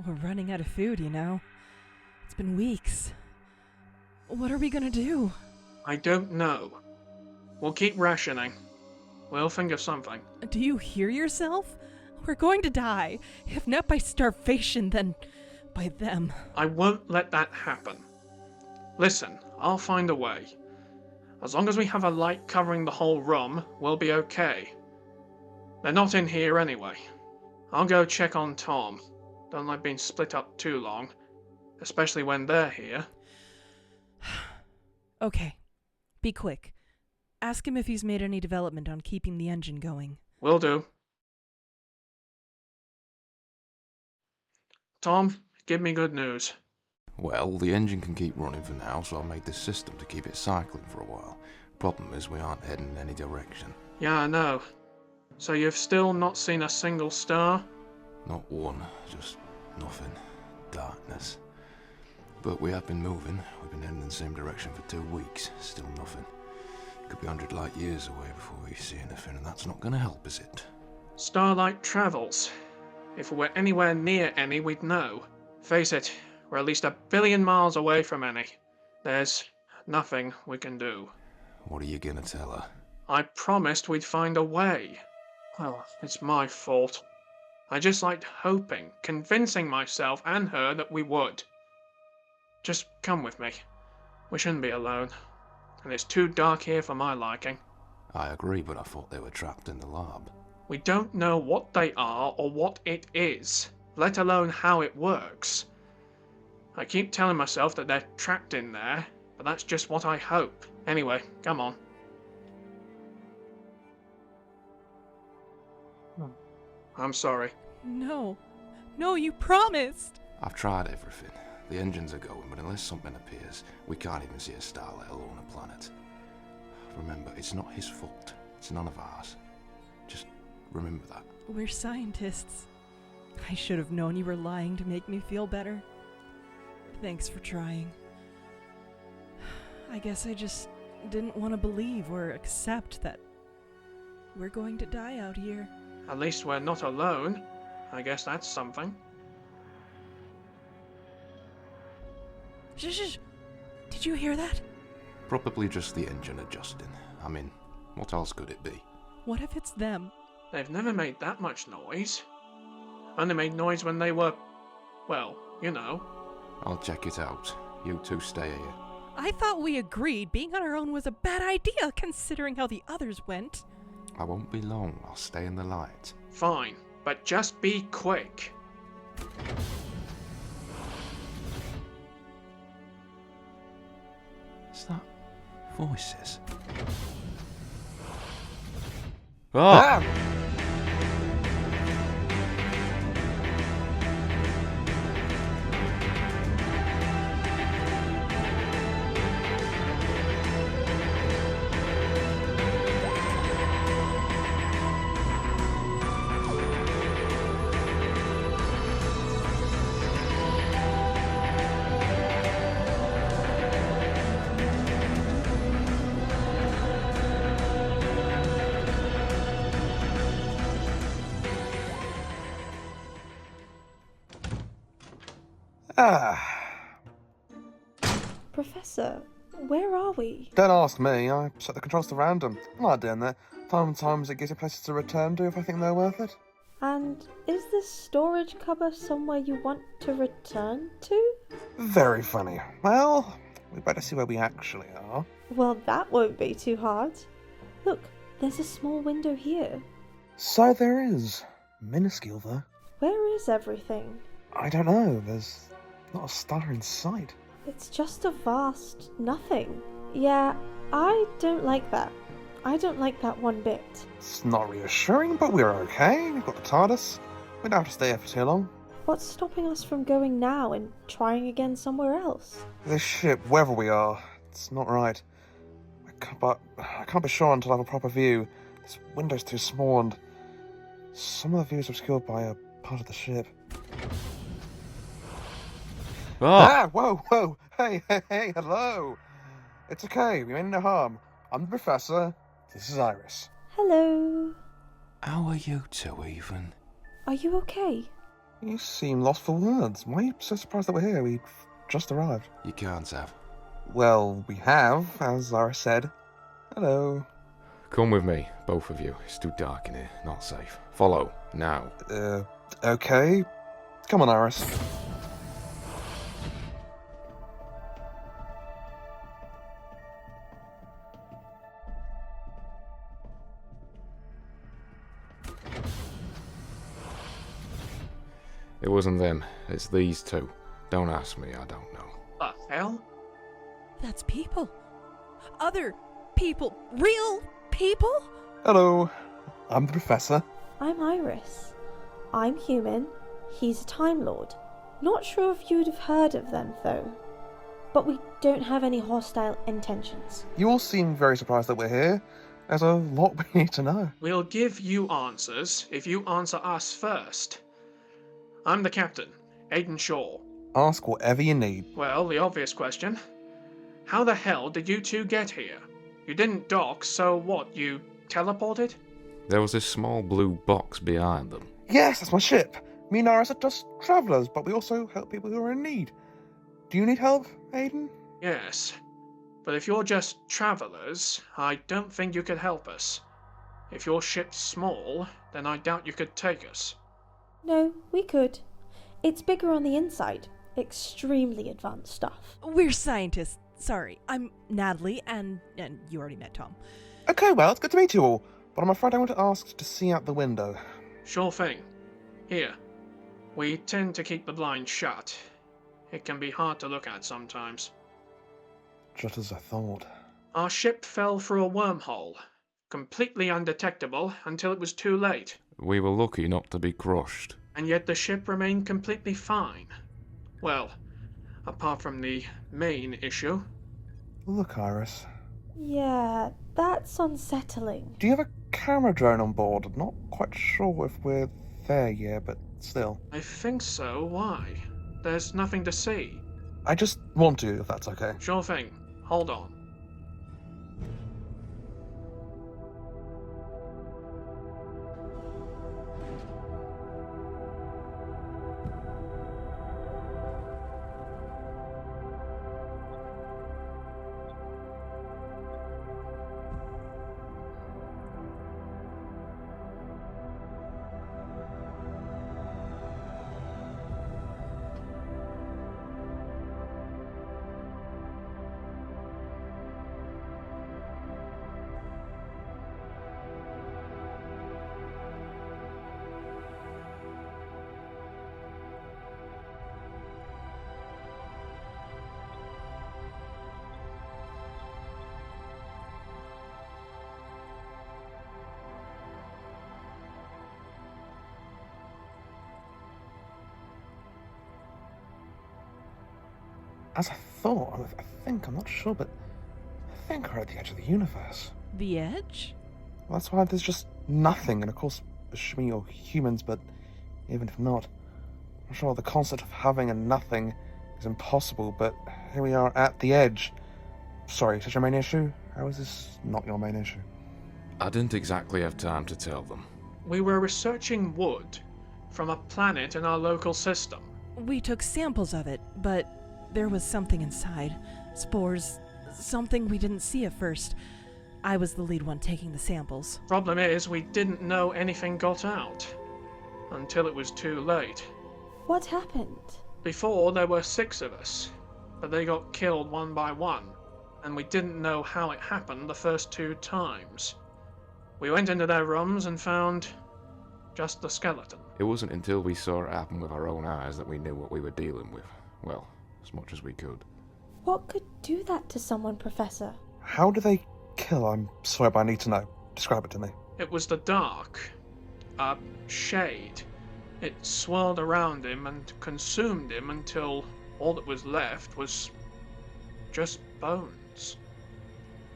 We're running out of food, you know. It's been weeks. What are we gonna do? I don't know. We'll keep rationing. We'll think of something. Do you hear yourself? We're going to die. If not by starvation, then by them. I won't let that happen. Listen, I'll find a way. As long as we have a light covering the whole room, we'll be okay. They're not in here anyway. I'll go check on Tom. Don't like being split up too long, especially when they're here. Okay. Be quick. Ask him if he's made any development on keeping the engine going. Will do. Tom, give me good news. Well, the engine can keep running for now, so I made this system to keep it cycling for a while. Problem is, we aren't heading in any direction. Yeah, I know. So you've still not seen a single star? Not one, just nothing. Darkness. But we have been moving. We've been heading in the same direction for 2 weeks. Still nothing. Could be 100 light years away before we see anything, and that's not going to help, is it? Starlight travels. If we were anywhere near any, we'd know. Face it, we're at least 1 billion miles away from any. There's nothing we can do. What are you going to tell her? I promised we'd find a way. Well, it's my fault. I just liked hoping, convincing myself and her that we would. Just come with me. We shouldn't be alone. And it's too dark here for my liking. I agree, but I thought they were trapped in the lab. We don't know what they are or what it is, let alone how it works. I keep telling myself that they're trapped in there, but that's just what I hope. Anyway, come on. I'm sorry. No. No, you promised! I've tried everything. The engines are going, but unless something appears, we can't even see a star, let alone a planet. Remember, it's not his fault. It's none of ours. Just remember that. We're scientists. I should have known you were lying to make me feel better. Thanks for trying. I guess I just didn't want to believe or accept that we're going to die out here. At least we're not alone. I guess that's something. Shh. Did you hear that? Probably just the engine adjusting. I mean, what else could it be? What if it's them? They've never made that much noise. Only made noise when they were, well, you know. I'll check it out. You two stay here. I thought we agreed being on our own was a bad idea considering how the others went. I won't be long. I'll stay in the light. Fine, but just be quick. Is that voices? Ah! Professor, where are we? Don't ask me. I set the controls to random. I like doing that. Sometimes it gives you places to return to if I think they're worth it. And is this storage cupboard somewhere you want to return to? Very funny. Well, we better see where we actually are. Well, that won't be too hard. Look, there's a small window here. So there is. Minuscule, though. Where is everything? I don't know. There's not a star in sight. It's just a vast nothing. Yeah, I don't like that. I don't like that one bit. It's not reassuring, but we're okay. We've got the TARDIS. We don't have to stay here for too long. What's stopping us from going now and trying again somewhere else? This ship, wherever we are, it's not right. I can't be sure until I have a proper view. This window's too small and some of the view is obscured by a part of the ship. Whoa. Hey, hello. It's okay, we mean no harm. I'm the Professor. This is Iris. Hello. How are you two even? Are you okay? You seem lost for words. Why are you so surprised that we're here? We've just arrived. You can't have. Well, we have, as Zara said. Hello. Come with me, both of you. It's too dark in here. Not safe. Follow, now. Okay. Come on, Iris. It wasn't them. It's these two. Don't ask me, I don't know. The hell? That's people. Other people. Real people? Hello. I'm the Professor. I'm Iris. I'm human. He's a Time Lord. Not sure if you'd have heard of them, though. But we don't have any hostile intentions. You all seem very surprised that we're here. There's a lot we need to know. We'll give you answers if you answer us first. I'm the captain, Aiden Shaw. Ask whatever you need. Well, the obvious question. How the hell did you two get here? You didn't dock, so what, you teleported? There was this small blue box behind them. Yes, that's my ship. Me and Iris are just travellers, but we also help people who are in need. Do you need help, Aiden? Yes. But if you're just travellers, I don't think you could help us. If your ship's small, then I doubt you could take us. No, we could. It's bigger on the inside. Extremely advanced stuff. We're scientists. Sorry, I'm Natalie, and you already met Tom. Okay, well, it's good to meet you all, but I'm afraid I want to ask to see out the window. Sure thing. Here. We tend to keep the blinds shut. It can be hard to look at sometimes. Just as I thought. Our ship fell through a wormhole, completely undetectable until it was too late. We were lucky not to be crushed. And yet the ship remained completely fine. Well, apart from the main issue. Look, Iris. Yeah, that's unsettling. Do you have a camera drone on board? I'm not quite sure if we're there yet, but still. I think so. Why? There's nothing to see. I just want to, if that's okay. Sure thing. Hold on. As I thought, I'm not sure, but I think we're at the edge of the universe. The edge? Well, that's why there's just nothing, and of course, assuming you're humans, but even if not, I'm sure the concept of having a nothing is impossible, but here we are at the edge. Sorry, is this your main issue? How is this not your main issue? I didn't exactly have time to tell them. We were researching wood from a planet in our local system. We took samples of it, but there was something inside. Spores. Something we didn't see at first. I was the lead one taking the samples. Problem is, we didn't know anything got out. Until it was too late. What happened? Before, there were 6 of us. But they got killed one by one. And we didn't know how it happened the first 2 times. We went into their rooms and found just the skeleton. It wasn't until we saw it happen with our own eyes that we knew what we were dealing with. Well, as much as we could. What could do that to someone, Professor? How do they kill? I'm sorry, but I need to know. Describe it to me. It was the dark. A shade. It swirled around him and consumed him until all that was left was just bones.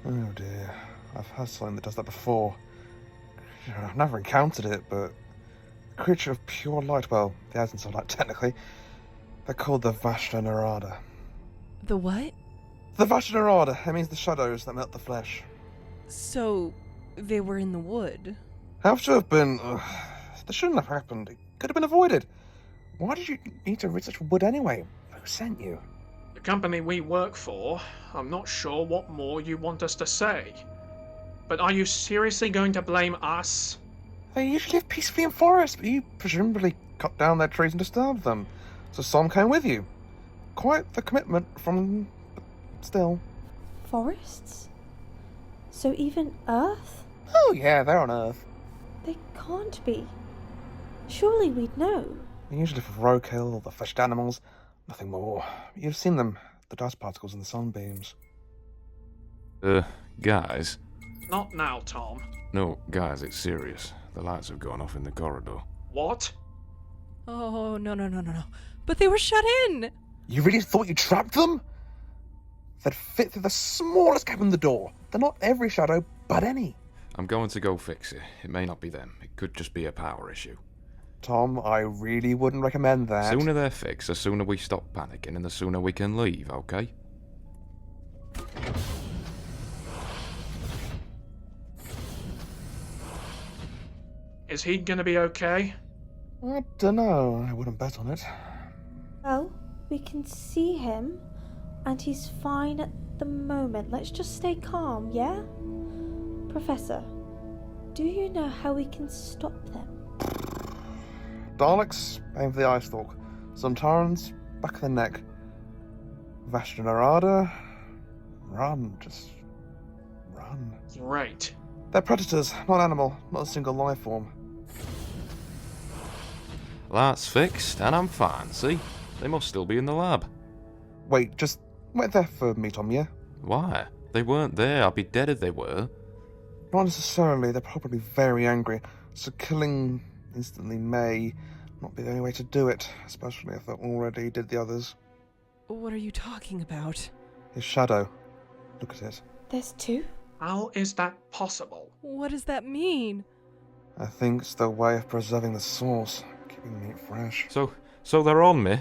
Oh dear. I've heard something that does that before. I've never encountered it, but a creature of pure light, well, the essence of light technically. They're called the Vashta Narada. The what? The Vashta Narada. It means the shadows that melt the flesh. So, they were in the wood. Have to have been. This shouldn't have happened. It could have been avoided. Why did you need to read such wood anyway? Who sent you? The company we work for, I'm not sure what more you want us to say. But are you seriously going to blame us? They usually live peacefully in forests, but you presumably cut down their trees and disturbed them. So some came with you. Quite the commitment from... but still. Forests? So even Earth? Oh yeah, they're on Earth. They can't be. Surely we'd know. They usually live for roadkill or the fleshed animals. Nothing more. You've seen them. The dust particles in the sunbeams. Guys? Not now, Tom. No, guys, it's serious. The lights have gone off in the corridor. What? Oh, no. But they were shut in! You really thought you trapped them? They'd fit through the smallest gap in the door. They're not every shadow, but any. I'm going to go fix it. It may not be them. It could just be a power issue. Tom, I really wouldn't recommend that. The sooner they're fixed, the sooner we stop panicking and the sooner we can leave, okay? Is he gonna be okay? I dunno. I wouldn't bet on it. Well, we can see him, and he's fine at the moment. Let's just stay calm, yeah? Professor, do you know how we can stop them? Daleks, aim for the eye stalk. Suntarans, back of the neck. Vashtanarada, run, just run. Great. They're predators, not animal, not a single life form. That's fixed, and I'm fine, see? They must still be in the lab. Wait, just wait there for me, Tom, yeah? Why? They weren't there. I'd be dead if they were. Not necessarily, they're probably very angry, so killing instantly may not be the only way to do it, especially if they already did the others. What are you talking about? His shadow. Look at it. There's two? How is that possible? What does that mean? I think it's their way of preserving the source, keeping the meat fresh. So they're on me?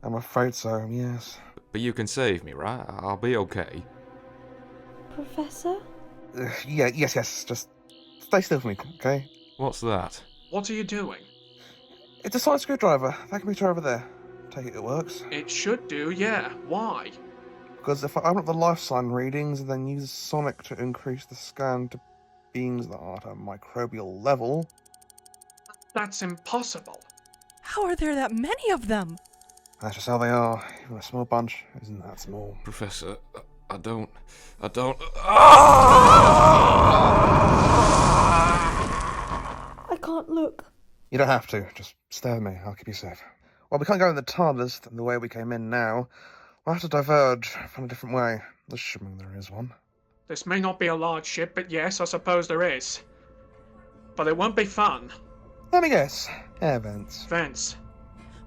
I'm afraid so, yes. But you can save me, right? I'll be okay. Professor? Yes, just stay still for me, okay? What's that? What are you doing? It's a sonic screwdriver. That computer over there. Take it works. It should do, yeah. Why? Because if I open up the life sign readings and then use sonic to increase the scan to beings that are at a microbial level... That's impossible. How are there that many of them? That's just how they are. Even a small bunch isn't that small. Professor, I don't... I can't look. You don't have to. Just stay with me. I'll keep you safe. Well, we can't go in the TARDIS the way we came in now. We'll have to diverge, find a different way. Assuming there is one. This may not be a large ship, but yes, I suppose there is. But it won't be fun. Let me guess. Air vents. Vents.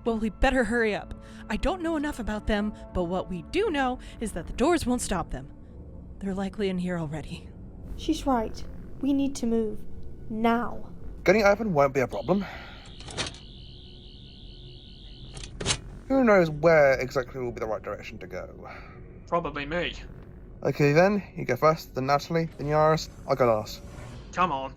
Well, we better hurry up. I don't know enough about them, but what we do know is that the doors won't stop them. They're likely in here already. She's right. We need to move. Now. Getting open won't be a problem. Who knows where exactly will be the right direction to go? Probably me. Okay then, you go first, then Natalie, then Yaris, I'll go last. Come on.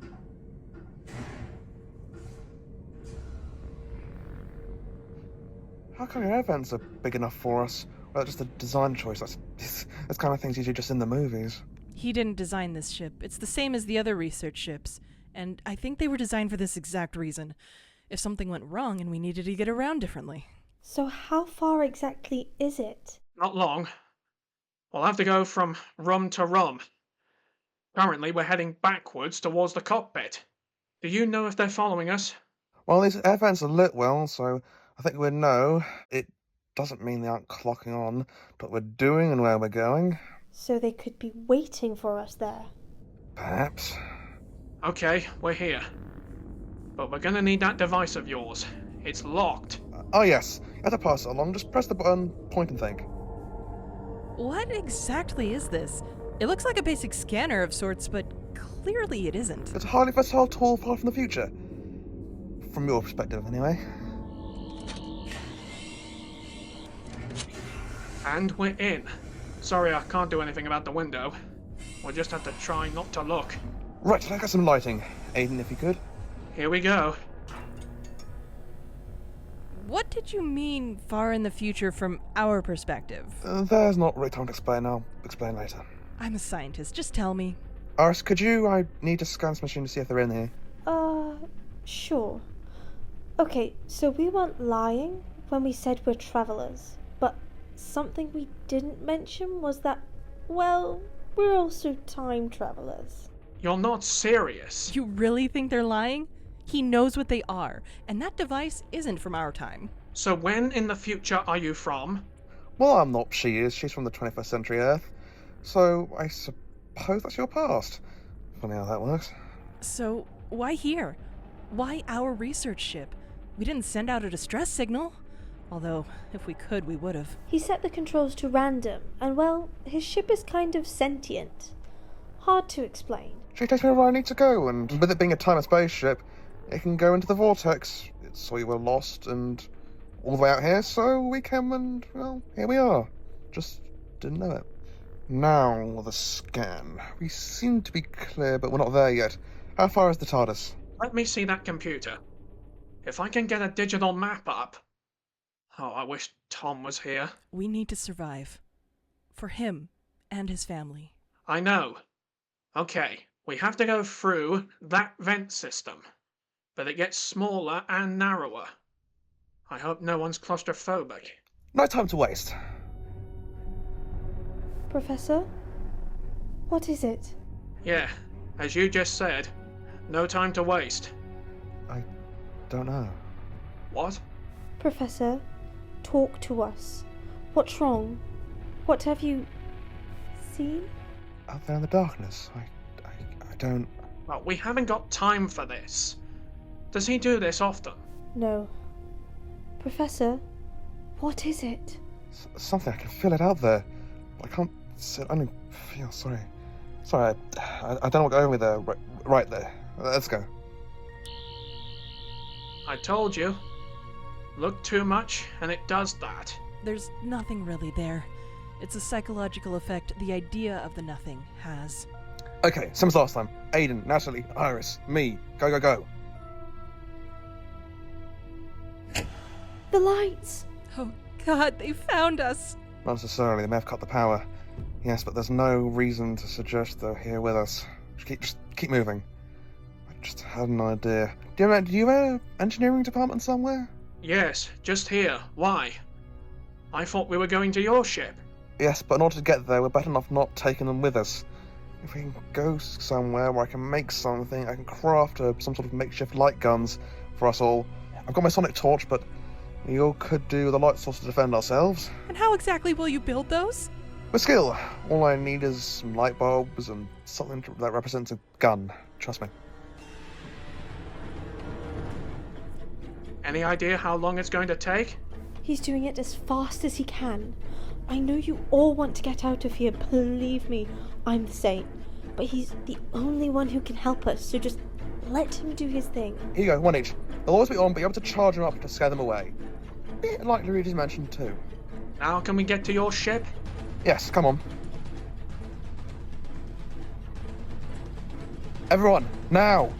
How come your air vents are big enough for us? Well, that's just a design choice. That's kind of things usually just in the movies. He didn't design this ship. It's the same as the other research ships. And I think they were designed for this exact reason. If something went wrong and we needed to get around differently. So how far exactly is it? Not long. We'll have to go from room to room. Currently, we're heading backwards towards the cockpit. Do you know if they're following us? Well, these air vents are lit well, so I think we'd know. It doesn't mean they aren't clocking on to what we're doing and where we're going. So they could be waiting for us there. Perhaps. Okay, we're here. But we're gonna need that device of yours. It's locked. Oh yes, you have to pass it along. Just press the button, point and think. What exactly is this? It looks like a basic scanner of sorts, but clearly it isn't. It's a highly versatile tool far from the future. From your perspective, anyway. And we're in. Sorry, I can't do anything about the window. We'll just have to try not to look. Right, I got some lighting. Aiden, if you could. Here we go. What did you mean far in the future from our perspective? There's not really time to explain. I'll explain later. I'm a scientist, just tell me. Iris, could you? I need to scan this machine to see if they're in here. Sure. Okay, so we weren't lying when we said we're travelers, but something we didn't mention was that, well, we're also time travelers. You're not serious. You really think they're lying? He knows what they are, and that device isn't from our time. So when in the future are you from? Well, I'm not. She is. She's from the 21st century Earth. So I suppose that's your past. Funny how that works. So, why here? Why our research ship? We didn't send out a distress signal. Although, if we could, we would have. He set the controls to random, and well, his ship is kind of sentient. Hard to explain. She takes me where I need to go, and with it being a time and spaceship, it can go into the vortex. It saw you were lost and all the way out here, so we came and, well, here we are. Just didn't know it. Now, the scan. We seem to be clear, but we're not there yet. How far is the TARDIS? Let me see that computer. If I can get a digital map up. Oh, I wish Tom was here. We need to survive. For him and his family. I know. Okay, we have to go through that vent system. But it gets smaller and narrower. I hope no one's claustrophobic. No time to waste. Professor? What is it? Yeah, as you just said, no time to waste. I don't know. What? Professor, talk to us. What's wrong? What have you seen? Out there in the darkness. I don't... Well, we haven't got time for this. Does he do this often? No. Professor, what is it? Something. I can feel it out there. I can't see it. I only feel... Sorry. Sorry, I don't know what going with there. Right there. Let's go. I told you. Look too much, and it does that. There's nothing really there. It's a psychological effect the idea of the nothing has. Okay, same as last time. Aiden, Natalie, Iris, me. Go, go, go. The lights! Oh God, they found us! Not necessarily. They may have cut the power. Yes, but there's no reason to suggest they're here with us. Just keep moving. I just had an idea. Do you have an engineering department somewhere? Yes, just here. Why? I thought we were going to your ship. Yes, but in order to get there, we're better off not taking them with us. If we can go somewhere where I can make something, I can craft some sort of makeshift light guns for us all. I've got my sonic torch, but we all could do the light source to defend ourselves. And how exactly will you build those? With skill. All I need is some light bulbs and something that represents a gun. Trust me. Any idea how long it's going to take? He's doing it as fast as he can. I know you all want to get out of here, believe me, I'm the same. But he's the only one who can help us, so just let him do his thing. Here you go, one each. They'll always be on, but you're able to charge them up to scare them away. Bit like Luigi's Mansion too. Now can we get to your ship? Yes, come on. Everyone, now!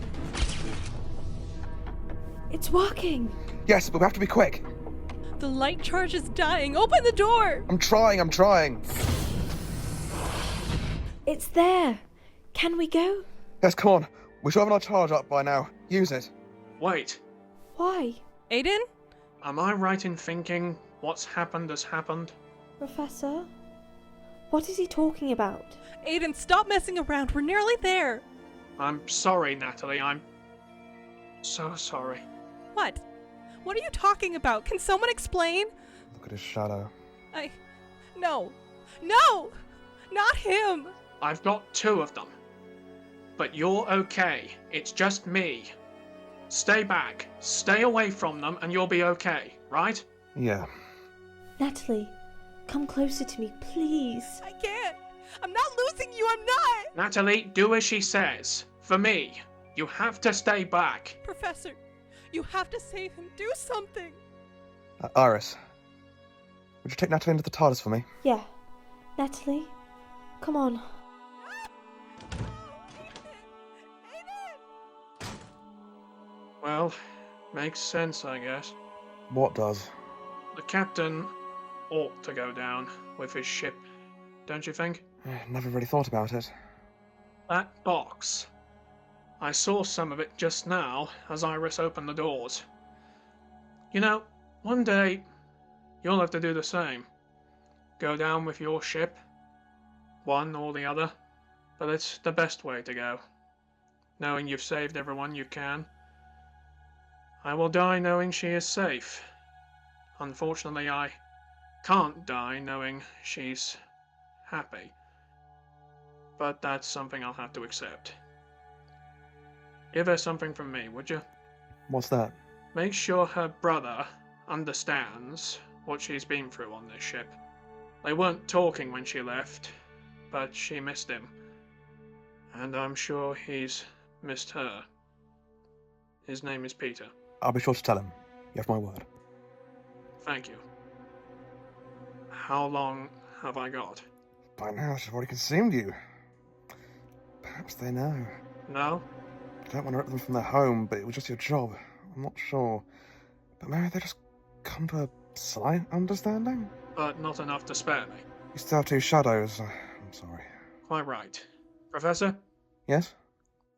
It's working! Yes, but we have to be quick. The light charge is dying! Open the door! I'm trying. It's there! Can we go? Yes, come on. We should have our charge up by now. Use it. Wait, Why? Aiden? am I right in thinking what's happened has happened? Professor? What is he talking about? Aiden, stop messing around. We're nearly there. I'm sorry, Natalie. I'm so sorry. What? What are you talking about? Can someone explain? Look at his shadow. No! No! Not him! I've got two of them. But you're okay. It's just me. Stay back. Stay away from them and you'll be okay, right? Yeah. Natalie, come closer to me, please. I can't! I'm not losing you, I'm not! Natalie, do as she says. For me. You have to stay back. Professor, you have to save him. Do something! Iris, would you take Natalie into the TARDIS for me? Yeah. Natalie, come on. Well, makes sense, I guess. What does? The captain ought to go down with his ship, don't you think? Never really thought about it. That box. I saw some of it just now as Iris opened the doors. You know, one day you'll have to do the same. Go down with your ship, one or the other, but it's the best way to go, knowing you've saved everyone you can. I will die knowing she is safe. Unfortunately, I can't die knowing she's happy. But that's something I'll have to accept. Give her something from me, would you? What's that? Make sure her brother understands what she's been through on this ship. They weren't talking when she left, but she missed him. And I'm sure he's missed her. His name is Peter. I'll be sure to tell him. You have my word. Thank you. How long have I got? By now, I've already consumed you. Perhaps they know. No? I don't want to rip them from their home, but it was just your job. I'm not sure. But maybe they just come to a slight understanding? But not enough to spare me. You still have 2 shadows. I'm sorry. Quite right. Professor, Yes?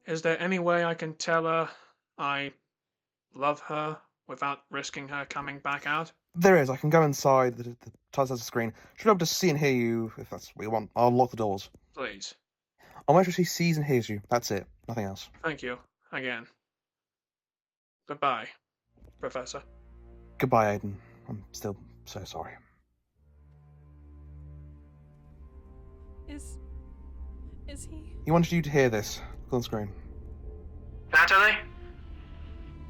is there any way I can tell her I love her without risking her coming back out? There is. I can go inside. The TARDIS has a screen. She'll be able to see and hear you if that's what you want. I'll lock the doors. Please. I'll make sure she sees and hears you. That's it. Nothing else. Thank you. Again. Goodbye, Professor. Goodbye, Aiden. I'm still so sorry. Is he? He wanted you to hear this. Look on the screen. Natalie?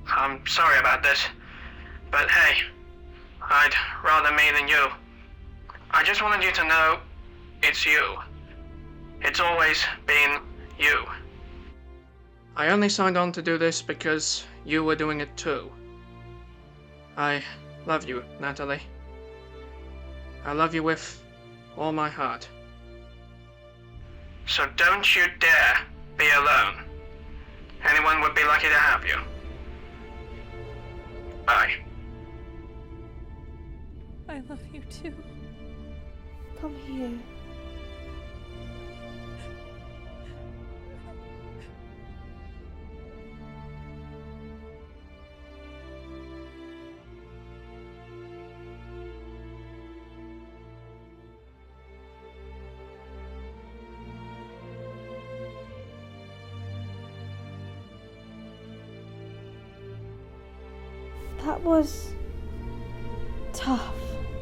I'm sorry about this, but hey, I'd rather me than you. I just wanted you to know it's you. It's always been you. I only signed on to do this because you were doing it too. I love you, Natalie. I love you with all my heart. So don't you dare be alone. Anyone would be lucky to have you. Bye. I love you too. Come here. That was tough.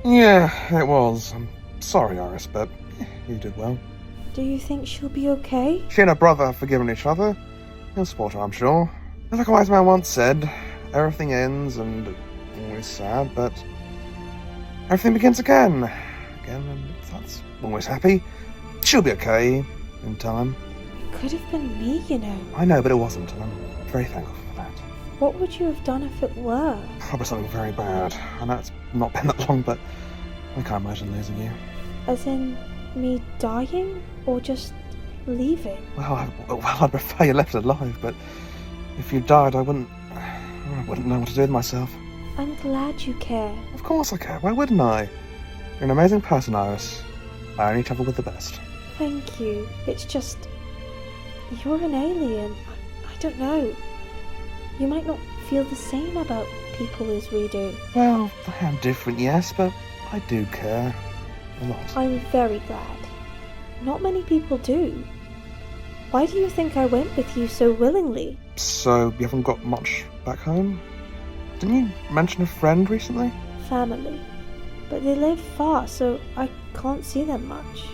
Yeah, it was. I'm sorry, Iris, but you did well. Do you think she'll be okay? She and her brother have forgiven each other. He'll support her, I'm sure. Like a wise man once said, everything ends and always sad, but everything begins again. And that's always happy. She'll be okay in time. It could have been me, you know. I know, but it wasn't, and I'm very thankful for that. What would you have done if it were? Probably something very bad. I know it's not been that long, but I can't imagine losing you. As in me dying or just leaving? Well, I'd prefer you left alive, but if you died, I wouldn't know what to do with myself. I'm glad you care. Of course I care. Why wouldn't I? You're an amazing person, Iris. I only travel with the best. Thank you. It's just... you're an alien. I don't know. You might not feel the same about people as we do. Well, I am different, yes, but I do care. A lot. I'm very glad. Not many people do. Why do you think I went with you so willingly? So, you haven't got much back home? Didn't you mention a friend recently? Family. But they live far, so I can't see them much.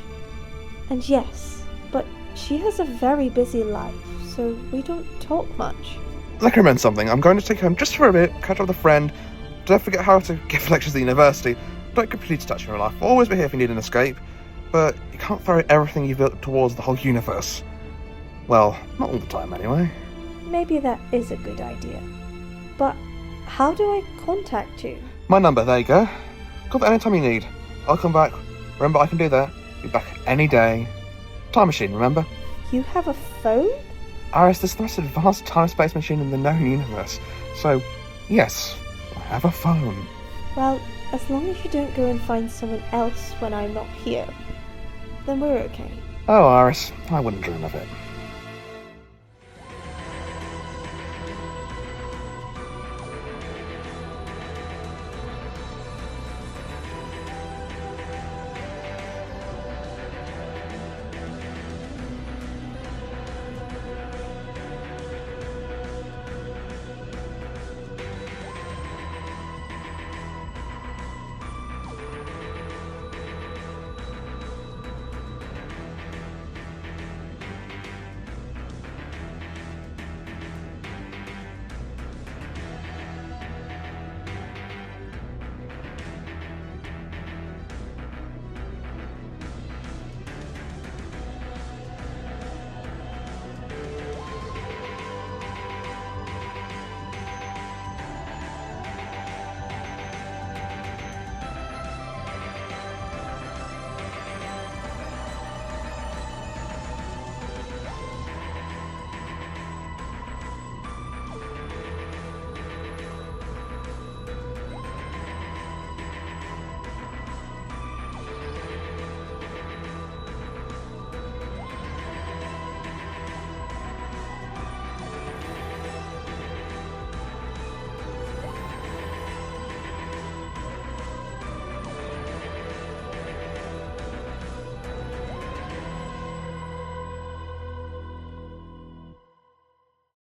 And yes, but she has a very busy life, so we don't talk much. Like I remember something, I'm going to take you home just for a bit, catch up with a friend. Don't forget how to give lectures at the university. Don't completely detach from your life. I'll always be here if you need an escape. But you can't throw everything you've built towards the whole universe. Well, not all the time anyway. Maybe that is a good idea. But how do I contact you? My number, there you go. Call that anytime you need. I'll come back. Remember, I can do that. Be back any day. Time machine, remember? You have a phone? Iris, this is the most advanced time-space machine in the known universe. So, yes, I have a phone. Well, as long as you don't go and find someone else when I'm not here, then we're okay. Oh, Iris, I wouldn't dream of it.